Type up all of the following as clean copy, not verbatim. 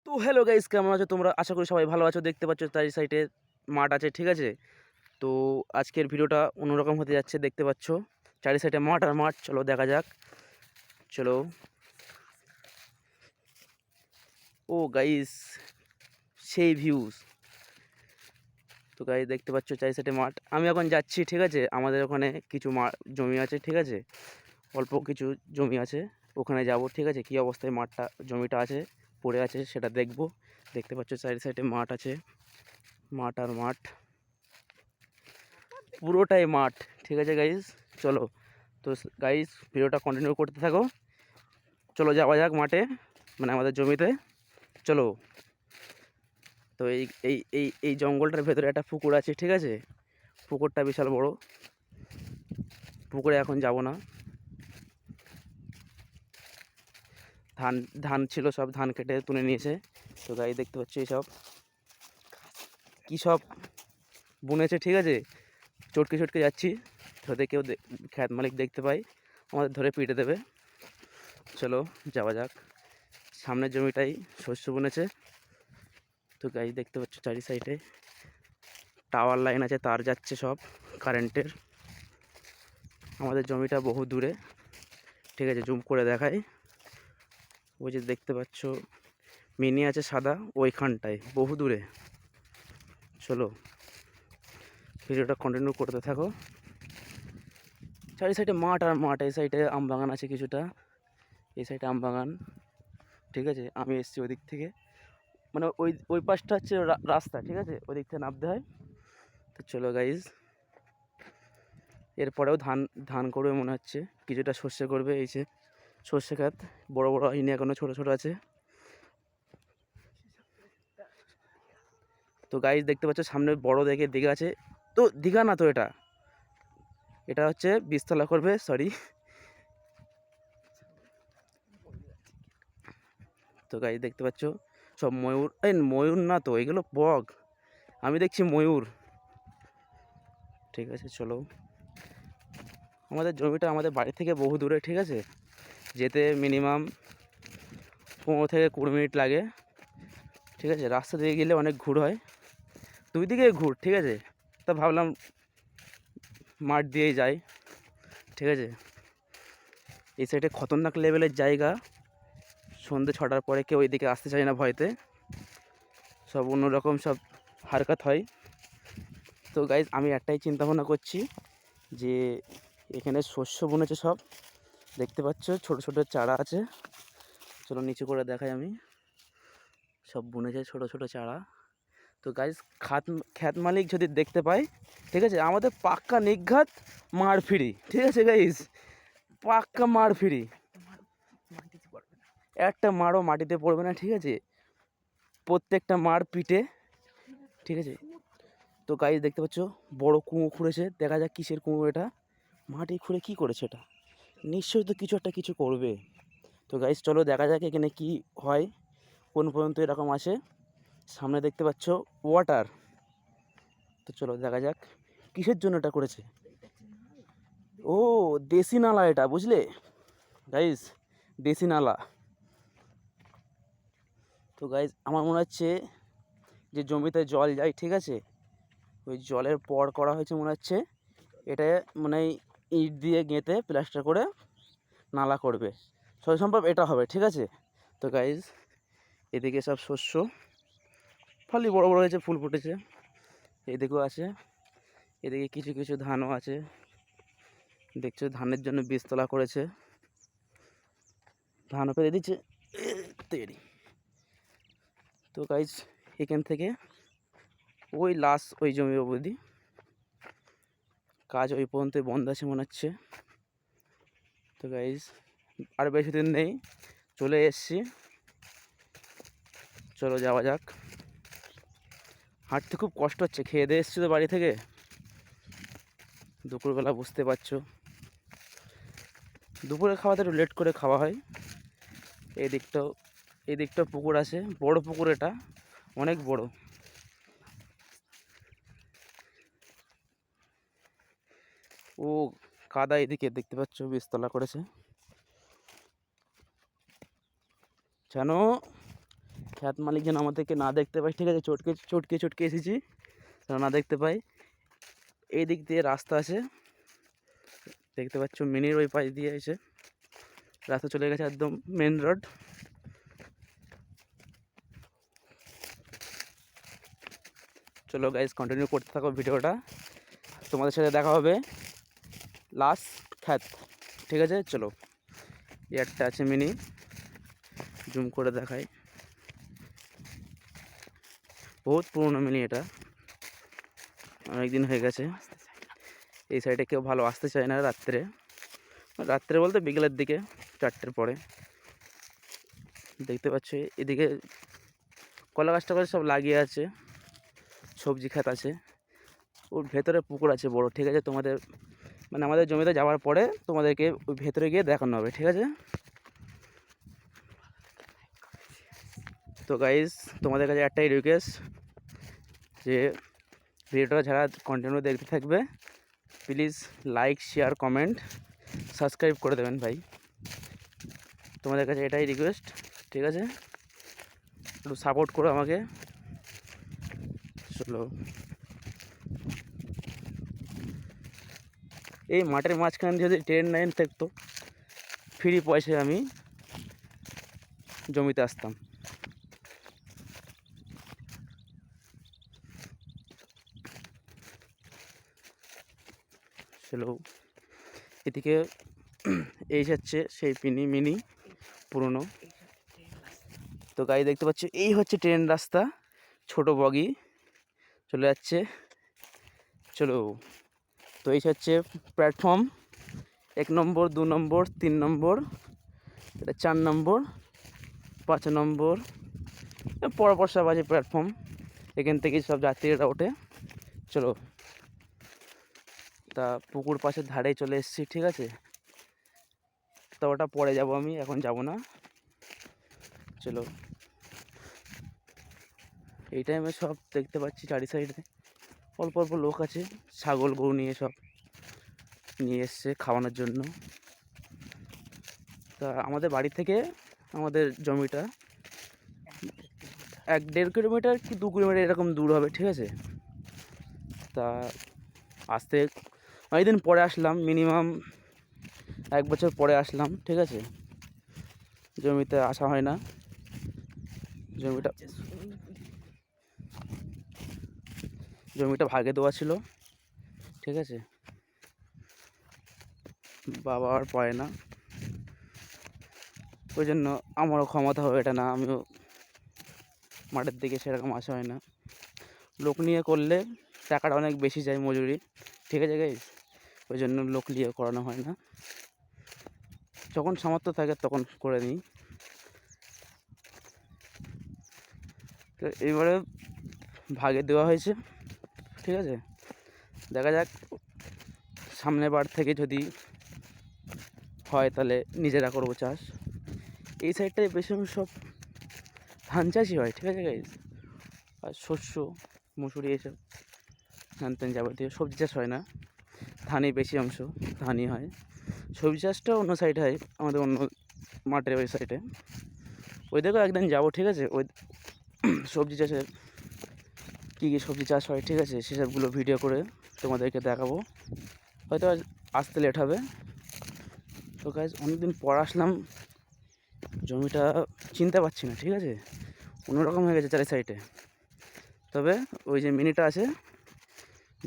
তো hello guys, কেমন আছো তোমরা? আশা করি সবাই ভালো আছো। দেখতে পাচ্ছ চারি সাইডে মাঠ আছে, ঠিক আছে? তো আজকের ভিডিওটা অন্যরকম হতে যাচ্ছে, দেখতে পাচ্ছ চারি সাইডে মাঠ আর মাঠ। চলো দেখা যাক। চলো। ও গাইস, সেই ভিউজ। তো গাইস দেখতে পাচ্ছ চারি সাইডে মাঠ। আমি এখন যাচ্ছি, ঠিক আছে? আমাদের ওখানে কিছু জমি আছে, ঠিক আছে? অল্প কিছু জমি আছে, ওখানে যাব, ঠিক আছে? কী অবস্থায় মাঠটা জমিটা আছে, পড়ে আছে, সেটা দেখব। দেখতে পাচ্ছ চারি সাইডে মাঠ আছে, মাঠ আর মাঠ, পুরোটাই মাঠ, ঠিক আছে গাইস? চলো। তো গাইস ভিডিওটা কন্টিনিউ করতে থাকো। চলো যাওয়া যাক মাঠে, মানে আমাদের জমিতে। চলো। তো এই এই এই এই জঙ্গলটার ভেতরে একটা পুকুর আছে, ঠিক আছে? পুকুরটা বিশাল বড়। পুকুরে এখন যাব না। ধান ধান ছিল, সব ধান কেটে তুলে নিয়েছে। তো গাইস দেখতে পাচ্ছি এইসব কী সব বুনেছে, ঠিক আছে? চটকে চটকে যাচ্ছি, যদি কেউ খ্যাত মালিক দেখতে পাই আমাদের ধরে পিটে দেবে। চলো যাওয়া যাক। সামনের জমিটাই শস্য বুনেছে। তো গাইস দেখতে পাচ্ছ চারি সাইডে টাওয়ার লাইন আছে, তার যাচ্ছে সব কারেন্টের। আমাদের জমিটা বহু দূরে, ঠিক আছে? জুম করে দেখাই। ওই যে দেখতে পাচ্ছ মিনি আছে সাদা, ওইখানটায় বহু দূরে। চলো ভিডিওটা কন্টিনিউ করতে থাকো। চারি সাইডে মাঠ আর মাঠ। এই সাইডে আম বাগান আছে কিছুটা, এই সাইডে আম বাগান, ঠিক আছে? আমি এসেছি ওই দিক থেকে, মানে ওই ওই পাশটা হচ্ছে রাস্তা, ঠিক আছে? ওই দিক থেকে নামতে হয়। তো চলো গাইজ, এরপরেও ধান ধান করবে মনে হচ্ছে, কিছুটা সর্ষে করবে। এই যে সর্ষে খাত, বড় বড় হয়নি এখনো, ছোট ছোট আছে। তো গাইজ দেখতে পাচ্ছ সামনে বড় দেখে দিঘা আছে। তো দিঘা না, তো এটা এটা হচ্ছে বীজতলা করবে, সরি। তো গাইজ দেখতে পাচ্ছ সব ময়ূর, এই ময়ূর না তো, এগুলো বক, আমি দেখছি ময়ূর, ঠিক আছে? চলো। আমাদের জমিটা আমাদের বাড়ি থেকে বহু দূরে, ঠিক আছে? যেতে মিনিমাম 15 থেকে 20 মিনিট লাগে, ঠিক আছে? রাস্তা দিয়ে গেলে অনেক ঘুর হয়, দুই দিকে ঘুর, ঠিক আছে? তা ভাবলাম মাঠ দিয়েই যাই, ঠিক আছে? এই সাইডে খতরনাক লেভেলের জায়গা। সন্ধ্যে 6টার পরে কেউ এইদিকে আসতে চায় না ভয়তে, সব অন্যরকম সব হারকাত হয়। তো গাইজ আমি একটাই চিন্তা ভাবনা করছি, যে এখানে শস্য বুনেছে সব, দেখতে পাচ্ছ ছোট ছোট চারা আছে। চলো নিচু করে দেখাই আমি, সব বুনেছে ছোট ছোট চারা। তো গাইজ খ্যাত মালিক যদি দেখতে পাই, ঠিক আছে? আমাদের পাক্কা নিঘাত মার ফ্রি, ঠিক আছে গাইজ? পাক্কা মার ফ্রি, একটা মারও মাটিতে পড়বে না, ঠিক আছে? প্রত্যেকটা মার পিঠে, ঠিক আছে? তো গাইজ দেখতে পাচ্ছ বড় কুঁয়ো খুঁড়েছে, দেখা যাক কিসের কুঁয়ো এটা। মাটি খুঁড়ে কী করেছে এটা? নিশ্চয়ই তো কিছু একটা কিছু করবে। তো গাইজ চলো দেখা যাক এখানে কি হয়, কোন পর্যন্ত এরকম আসে। সামনে দেখতে পাচ্ছ ওয়াটার। তো চলো দেখা যাক কিসের জন্য এটা করেছে। ও দেশি নালা এটা, বুঝলে গাইজ? দেশি নালা। তো গাইজ আমার মনে হচ্ছে যে জমিতে জল যায়, ঠিক আছে? ওই জলের পর করা হয়েছে মনে হচ্ছে। এটা মানে ইট দিয়ে গেঁথে প্লাস্টার করে নালা করবে, সব সম্ভব এটা হবে, ঠিক আছে? তো গাইজ এদিকে সব শস্য ফালি বড় বড় হয়েছে, ফুল ফুটেছে, এদিকেও আছে। এদিকে কিছু কিছু ধানও আছে, দেখছো ধানের জন্য বীজতলা করেছে, ধানও ফেলে দিচ্ছে তৈরি। তো গাইজ এখান থেকে ওই লাস্ট ওই জমি অবধি কাজ ওই পর্যন্ত বন্ধ আছে মনে হচ্ছে। তো গাইজ আর বেশি দিন নেই, চলে এসছি। চলো যাওয়া যাক। হাঁটতে খুব কষ্ট হচ্ছে, খেয়ে দিয়ে এসছি তো বাড়ি থেকে, দুপুরবেলা বুঝতে পারছো দুপুরে খাওয়াতে একটু লেট করে খাওয়া হয়। এই দিকটাও পুকুর আছে, বড় পুকুর, এটা অনেক বড়। ও কাদা, এদিকে দেখতে পাচ্ছ বীজতলা করেছে, যেন খ্যাত মালিক যেন আমাদেরকে না দেখতে পাই, ঠিক আছে। চটকে চটকে এসেছি যেন না দেখতে পাই। এই দিক দিয়ে রাস্তা আছে, দেখতে পাচ্ছ মিনির ওই পাশ দিয়ে এসে রাস্তা চলে গেছে একদম মেন রোড। চলো গাইজ কন্টিনিউ করতে থাকো ভিডিওটা, তোমাদের সাথে দেখা হবে লাস্ট খ্যাত, ঠিক আছে। চলো, এই একটা আছে মিনি, জুম করে দেখাই, বহুত পুরনো মিনি, এটা অনেক দিন হয়ে গেছে। এই সাইডে কেউ ভালো আসতে চায় না রাত্রে, রাত্রে বলতে বিকেলের দিকে 4টের পরে। দেখতে পাচ্ছ এদিকে কলা গাছটা করে সব লাগিয়ে আছে, সবজি ক্ষেত আছে, ওর ভেতরে পুকুর আছে বড়, ঠিক আছে। তোমাদের মানে আমাদের জমিতে যাওয়ার পরে তোমাদেরকে ওই ভেতরে গিয়ে দেখানো হবে, ঠিক আছে। তো গাইজ তোমাদের কাছে একটাই রিকোয়েস্ট যে ভিডিওটা যারা কন্টিনিউ দেখতে থাকবে please like share comment subscribe করে দেবেন ভাই, তোমাদের কাছে এটাই রিকোয়েস্ট, ঠিক আছে। একটু সাপোর্ট করো আমাকে। চলো, এই মাঠের মাঝখানে যদি ট্রেন লাইন থাকতো ফ্রি পয়সায় আমি জমিতে আসতাম। চলো, এদিকে এই হচ্ছে সেই মিনি পুরনো। তো গাড়ি দেখতে পাচ্ছ, এই হচ্ছে ট্রেন রাস্তা, ছোট বগি চলে যাচ্ছে। চলো, তো এই হচ্ছে প্ল্যাটফর্ম 1 নম্বর 2 নম্বর 3 নম্বর, এটা 4 নম্বর 5 নম্বর, পরপর সব আছে প্ল্যাটফর্ম, এখান থেকে সব যাত্রীরা ওঠে। চলো, তা পুকুর পাশের ধারেই চলে এসেছি, ঠিক আছে। তা ওটা পরে যাব, আমি এখন যাব না। চলো, এই টাইমে সব দেখতে পাচ্ছি চারি সাইডে অল্প অল্প লোক আছে, ছাগল গরু নিয়ে সব নিয়ে এসছে খাওয়ানোর জন্য। তা আমাদের বাড়ি থেকে আমাদের জমিটা 1-1.5 কিলোমিটার কি 2 কিলোমিটার এরকম দূর হবে, ঠিক আছে। তা আসতে অনেকদিন পরে আসলাম, মিনিমাম 1 বছর পরে আসলাম, ঠিক আছে। জমিতে আসা হয় না, জমিটা ভাগে দেওয়া ছিল, ঠিক আছে। বাবা আর পায় না, ওই জন্য আমারও ক্ষমতা হবে এটা না, আমিও মাঠের দিকে সেরকম আসা হয় না। লোক নিয়ে করলে টাকাটা অনেক বেশি যায় মজুরি, ঠিক আছে গাইস, ওই জন্য লোক নিয়ে করানো হয় না। যখন সামর্থ্য থাকে তখন করে নিই। তো এইবারে ভাগে দেওয়া হয়েছে, ঠিক আছে। দেখা যাক সামনের বার থেকে যদি হয় তাহলে নিজেরা করবো চাষ। এই সাইডটায় বেশি সব ধান চাষই হয়, ঠিক আছে গাইস, আর শস্য মুসুরি এসব ধান টান যাবতীয় সবজি চাষ হয় না, ধানই বেশি অংশ, ধানই হয়। সবজি চাষটা অন্য সাইডে হয়, আমাদের অন্য মাঠের ওই সাইডে, ওই দিকেও একদিন যাবো, ঠিক আছে। ওই সবজি চাষের কী কী সবজি চাষ হয়, ঠিক আছে, সেসবগুলো ভিডিও করে তোমাদেরকে দেখাবো, হয়তো আসতে লেট হবে। তো গাইজ অনেকদিন পর আসলাম, জমিটা চিনতে পারছি না, ঠিক আছে, অন্যরকম হয়ে গেছে চারি সাইডে। তবে ওই যে মিনিটা আছে,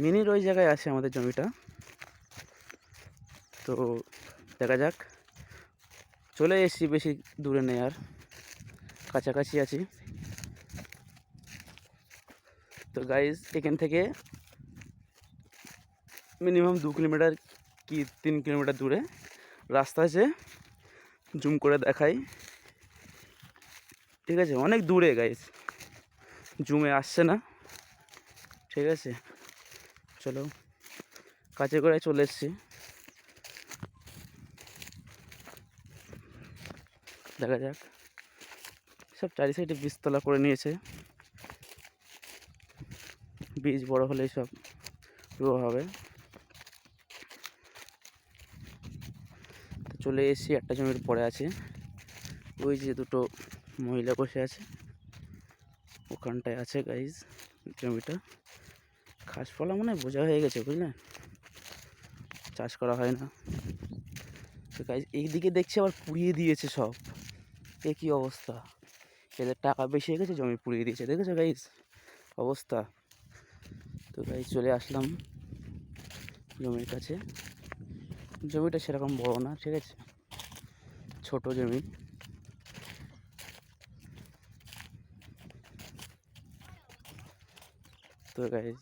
মিনির ওই জায়গায় আছে আমাদের জমিটা। তো দেখা যাক, চলে এসেছি, বেশি দূরে নেই আর, কাছাকাছি আছি। তো গাইজ এখান থেকে মিনিমাম 2 কিলোমিটার কি 3 কিলোমিটার দূরে রাস্তা আছে, জুম করে দেখাই, ঠিক আছে। অনেক দূরে গাইজ, জুমে আসছে না, ঠিক আছে। চলো, কাছে করে চলে এসেছি, দেখা যাক। সব চারি সাইডে বীজতলা করে নিয়েছে, বীজ বড় হলেই সব রোয়া হবে। তো চলে এসেছি, একটা জমির পরে আছে, ওই যে দুটো মহিলা বসে আছে, ওখানটায় আছে গাইজ জমিটা। ঘাসপালা মনে হয় বোঝা হয়ে গেছে, বুঝলেন, চাষ করা হয় না। তো গাইজ এইদিকে দেখছি আবার পুড়িয়ে দিয়েছে সব, এ কী অবস্থা! এদের টাকা বেশি হয়ে গেছে, জমি পুড়িয়ে দিয়েছে, দেখেছো গাইজ অবস্থা। তো গাইজ চলে আসলাম জমির কাছে। জমিটা সেরকম বড় না, ঠিক আছে, ছোট জমি। তো গাইজ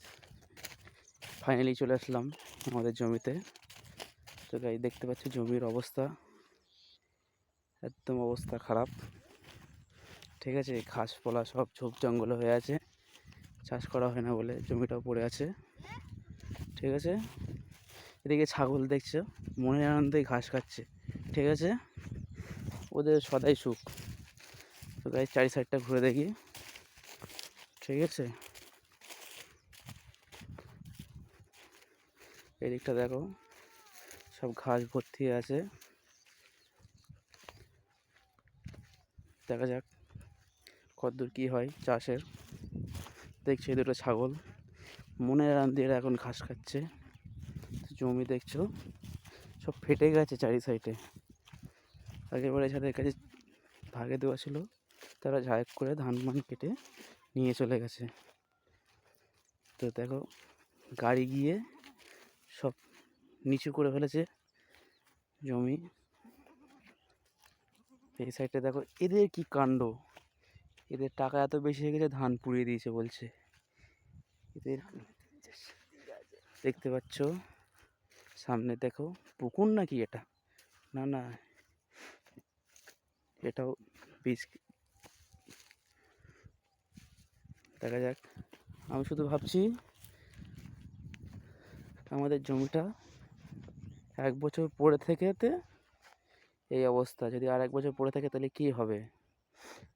ফাইনালি চলে আসলাম আমাদের জমিতে। তো গাইজ দেখতে পাচ্ছি জমির অবস্থা, একদম অবস্থা খারাপ, ঠিক আছে। ঘাসপালা সব ঝোপ জঙ্গল হয়ে আছে, চাষ করা হয় না বলে জমিটাও পড়ে আছে, ঠিক আছে। এদিকে ছাগল দেখছো মনের আনন্দে ঘাস খাচ্ছে, ঠিক আছে, ওদের সদাই সুখ। তো গাইজ চারি সাইডটা ঘুরে দেখি, ঠিক আছে। এদিকটা দেখো সব ঘাস ভর্তি আছে, দেখা যাক কতদূর কী হয় চাষের। দেখছি দুটো ছাগল মনের আনন্দে এখন ঘাস খাচ্ছে। জমি দেখছো সব ফেটে গেছে চারি সাইডে, একেবারে যাদের কাছে ভাগে দেওয়া ছিল তারা ঝাঁক করে ধান মান কেটে নিয়ে চলে গেছে। তো দেখো গাড়ি গিয়ে সব নিচু করে ফেলেছে জমি। এই সাইডে দেখো এদের কি কাণ্ড, এদের টাকা এত বেশি হয়ে গেছে ধান পুড়িয়ে দিয়েছে বলছে। এদের দেখতে পাচ্ছ সামনে দেখো পুকুর নাকি এটা, না না এটাও বীজ। দেখা যাক, আমি শুধু ভাবছি আমাদের জমিটা 1 বছর পরে থেকেতে এই অবস্থা, যদি আর 1 বছর পরে থাকে তাহলে কী হবে,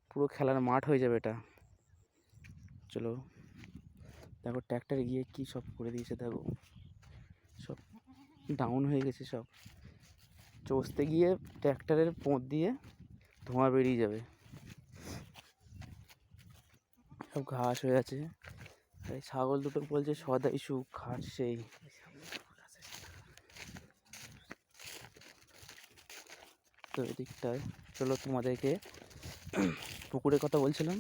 পুরো খেলার মাঠ হয়ে যাবে এটা। চলো দেখো ট্র্যাক্টর গিয়ে কী সব করে দিয়েছে, দেখো সব ডাউন হয়ে গেছে, সব চষতে গিয়ে ট্র্যাক্টরের পোঁত দিয়ে ধোঁয়া বেরিয়ে যাবে, সব ঘাস হয়ে আছে। এই ছাগল দুটো বলছে সদাই সুখ ঘাস সেই। তো এদিকটায় চলো তোমাদেরকে পুকুরের কথা বলছিলাম,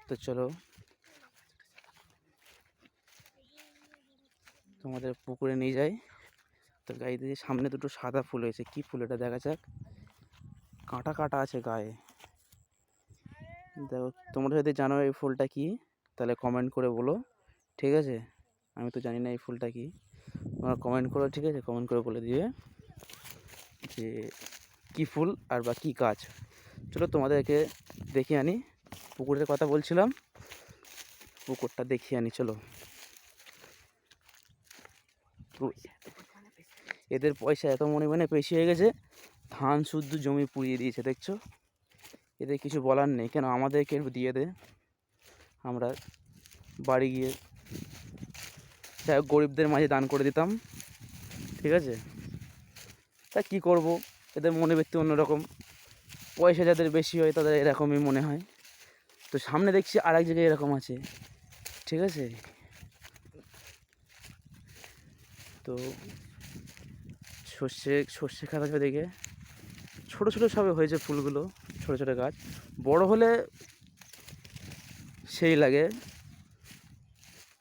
তো চলো তোমাদের পুকুরে নিয়ে যাই। তো গায়ে দিয়ে সামনে দুটো সাদা ফুল হয়েছে, কী ফুল এটা দেখা যাক, কাঁটা কাঁটা আছে গায়ে। দেখো তোমরা যদি জানো এই ফুলটা কি তাহলে কমেন্ট করে বলো, ঠিক আছে। আমি তো জানি না এই ফুলটা কি, তোমরা কমেন্ট করো, ঠিক আছে, কমেন্ট করে বলে দিবে যে কী ফুল আর বা কী গাছ। চলো তোমাদেরকে দেখিয়ে আনি, পুকুরের কথা বলছিলাম, পুকুরটা দেখিয়ে আনি চলো। তো এদের পয়সা এত পরিমাণে বেশি হয়ে গেছে, ধান শুদ্ধ জমি পুড়িয়ে দিয়েছে, দেখছো। এদের কিছু বলার নেই, কেন আমাদেরকে দিয়ে দে, আমরা বাড়ি গিয়ে যাই হোক গরিবদের মাঝে দান করে দিতাম, ঠিক আছে। তা কী করব, এদের মনে ব্যক্তি অন্যরকম, পয়সা যাদের বেশি হয় তাদের এরকমই মনে হয়। তো সামনে দেখছি আর এক জায়গায় এরকম আছে, ঠিক আছে। তো সর্ষে খাত আছে দেখে, ছোটো ছোটো সবে হয়েছে ফুলগুলো, ছোটো ছোটো গাছ, বড় হলে সেই লাগে।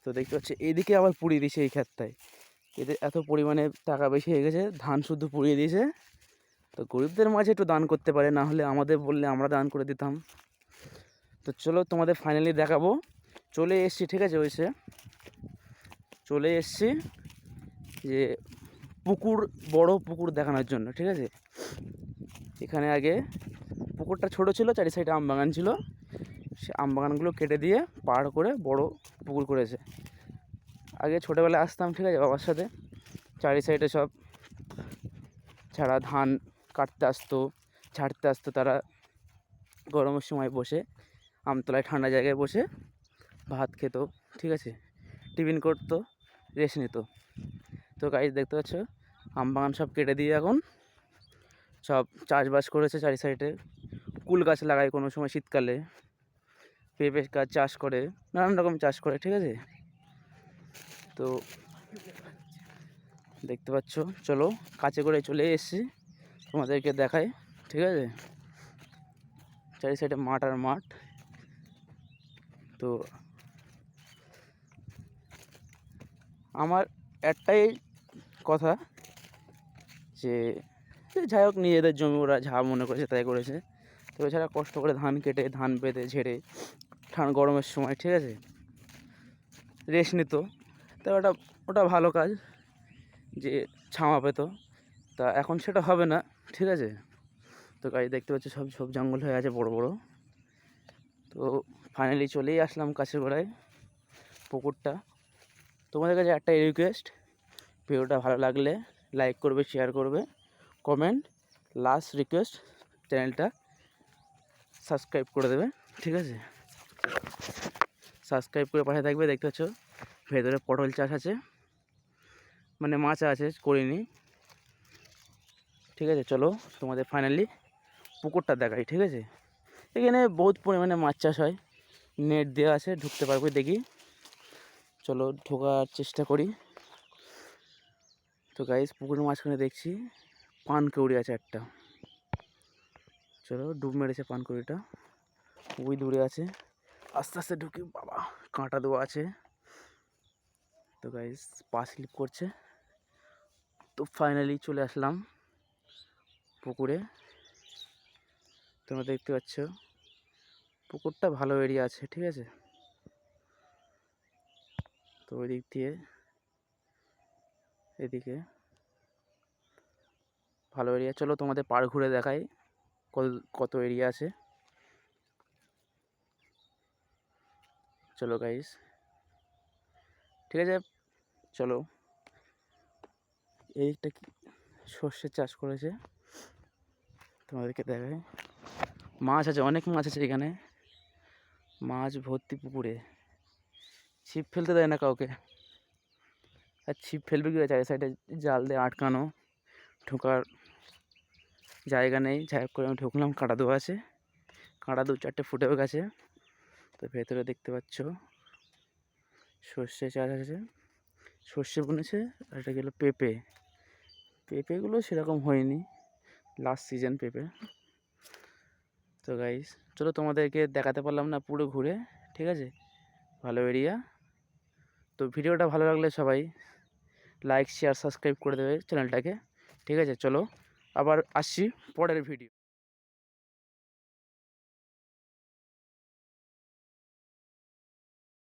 তো দেখতে পাচ্ছি এদিকে আবার পুড়িয়ে দিয়েছে এই ক্ষেতটায়, এদের এত পরিমাণে টাকা বেশি হয়ে গেছে ধান শুদ্ধ পুড়িয়ে দিয়েছে। তো গরিবদের মাঝে একটু দান করতে পারে, না হলে আমাদের বললে আমরা দান করে দিতাম। তো চলো তোমাদের ফাইনালি দেখাবো, চলে এসছি, ঠিক আছে, ওইসে চলে এসছি যে পুকুর, বড় পুকুর দেখানোর জন্য, ঠিক আছে। এখানে আগে পুকুরটা ছোট ছিল, চারি সাইডে আম বাগান ছিল, সে আম বাগানগুলো কেটে দিয়ে পাড় করে বড় পুকুর করেছে। আগে ছোটোবেলায় আসতাম, ঠিক আছে, বাবার সাথে, চারি সাইডে সব ছাড়া ধান কাটতে আসতো, ছাড়তে আসতো, তারা গরমের সময় বসে আমতলায় ঠান্ডা জায়গায় বসে ভাত খেত, ঠিক আছে, টিফিন করতো, রেস্ট নিত। তো গাইজ দেখতে পাচ্ছ আম বাগান সব কেটে দিয়ে এখন সব চাষবাস করেছে চারি সাইডে। কুল গাছ লাগায় কোনো সময় শীতকালে, পেঁপে গাছ চাষ করে, নানান রকম চাষ করে, ঠিক আছে। তো দেখতে পাচ্ছ, চলো কাছে করে চলে এসেছি, তোমাদেরকে দেখাই, ঠিক আছে। চারি সাইডে মাঠ আর মাঠ। তো আমার একটাই কথা যে যাই হোক, নিজেদের জমি ওরা যা মনে করেছে তাই করেছে। তো এছাড়া কষ্ট করে ধান কেটে, ধান বেঁধে ঝেড়ে গরমের সময়, ঠিক আছে, রেস্ট নিত। তো ওটা ভালো কাজ যে ছামা পেত। তা এখন সেটা হবে না, ঠিক আছে। তো গাড়ি দেখতে পাচ্ছি সব জঙ্গল হয়ে আছে বড় বড়। তো ফাইনালি চলেই আসলাম কাছের গোড়ায়, পুকুরটা। তোমাদের কাছে একটাই রিকোয়েস্ট, ভিডিওটা ভালো লাগলে লাইক করবে, শেয়ার করবে, কমেন্ট, লাস্ট রিকোয়েস্ট চ্যানেলটা সাবস্ক্রাইব করে দেবে, ঠিক আছে। সাবস্ক্রাইব করে পাশে থাকবে। দেখতে পাচ্ছ ভেতরে পটল চাষ আছে, মানে মাছ আছে, করিনি, ঠিক আছে। চলো তোমাদের ফাইনালি পুকুরটা দেখাই, ঠিক আছে। এখানে বহুত পরিমাণে মাছ চাষ হয়, নেট দেওয়া আছে, ঢুকতে পারবে, দেখি। চলো ঢোকার চেষ্টা করি। তো গাইস, পুকুরের মাঝখানে দেখছি পানকৌড়ি আছে একটা। চলো, ডুব মেরেছে পানকৌড়িটা, খুবই দূরে আছে। আস্তে আস্তে ঢুকি, বাবা কাঁটা দেওয়া আছে। তো গাইস, পা স্লিপ করছে। তো ফাইনালি চলে আসলাম পুকুরে। তোমরা দেখতে পাচ্ছ পুকুরটা ভালো এরিয়া আছে, ঠিক আছে। তো ওই দিক দিয়ে এদিকে ভালো এরিয়া। চলো তোমাদের পাড় ঘুরে দেখাই কত এরিয়া আছে। চলো গাইস, ঠিক আছে, চলো। এইটা কি সর্ষে চাষ করেছে, তোমাদেরকে দেখাই। মাছ আছে, অনেক মাছ আছে এখানে, মাছ ভর্তি পুকুরে। ছিপ ফেলতে দেয় না কাউকে, আর ছিপ ফেলবে কি চারি সাইডে জাল দিয়ে আটকানো, ঢোকার জায়গা নেই। যাই হোক করে আমি ঢুকলাম, কাঁটা দেওয়া আছে, কাঁটা 2-4টে ফুটেও গেছে। তো ভেতরে দেখতে পাচ্ছ সর্ষে চাষ আছে, সর্ষে বুনেছে। আর এটা গেলো পেঁপে। পেঁপেগুলো সেরকম হয়নি, লাস্ট সিজন পেঁপে। তো গাইস, চলো তোমাদেরকে দেখাতে পারলাম না পুরো ঘুরে, ঠিক আছে, ভালো এরিয়া। তো ভিডিওটা ভালো লাগলে সবাই লাইক, শেয়ার, সাবস্ক্রাইব করে দেবে চ্যানেলটাকে, ঠিক আছে। চলো আবার আসছি পরের ভিডিও।